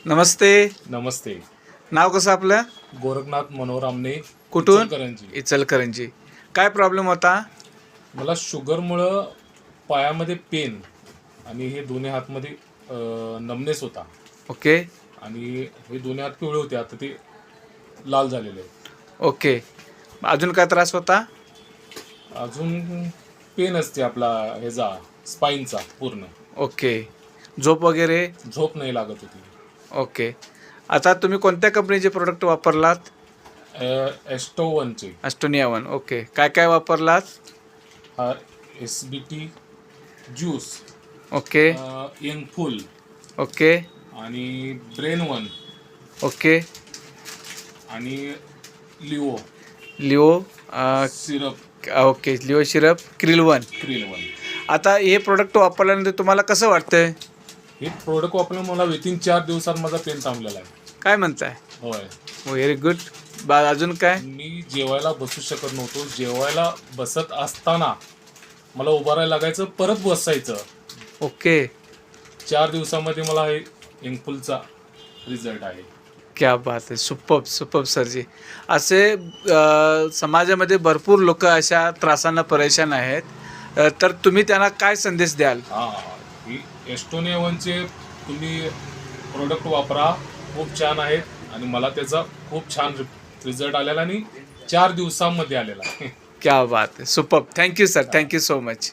नमस्ते. नमस्ते. नाव कसं आपलं? गोरखनाथ मनोहर आमने, कुठून? इचलकरंजी. इचलकरंजी. काय प्रॉब्लेम होता? मला शुगरमुळं पायामध्ये पेन आणि हे दोन्ही हातमध्ये नमनेस होता ओके. आणि हे दोन्ही हात पिवळे होते, आता ते लाल झालेले आहेत. ओके. अजून काय त्रास होता? अजून पेन असते आपला ह्याचा स्पाईनचा पूर्ण. ओके. झोप वगैरे? झोप नाही लागत होती. ओके. आता तुम्ही कोणत्या कंपनीचे प्रोडक्ट वापरलात? एस्टोवनचे ॲस्टोनिया 1. ओके. काय काय वापरलात? हा SBT ज्यूस, ओके. यंगफुल ओके. आणि ब्रेन वन ओके. आणि Leo Leo syrup, okay. Leo syrup, krill 1. Krill one. आता हे प्रोडक्ट वापरल्यानंतर तुम्हाला कसं वाटतंय? हे प्रोडक्ट वापरल्यामुळे मला विथिन 4 दिवसात माझा पेन थांबलेला आहे. काय म्हणताय? होय. Very good. अजून काय? मी जेवायला बसू शकत नव्हतो. जेवायला बसत असताना मला उभं राहायला लागायचं, परत बसायचं. ओके. 4 दिवसामध्ये मला हे यंगफुलचा रिझल्ट आहे. क्या बात आहे. सुपर्ब सरजी. असे समाजामध्ये भरपूर लोक अशा त्रासांना परेशान आहेत, तर तुम्ही त्यांना काय संदेश द्याल? ही एस्टोनिया वनचे तुम्ही प्रोडक्ट वापरा, खूप छान आहेत आणि मला त्याचा खूप छान रिझल्ट आलेला आणि 4 दिवसांमध्ये आलेला आहे. क्या बात आहे. Superb. Thank you sir. Thank you so much.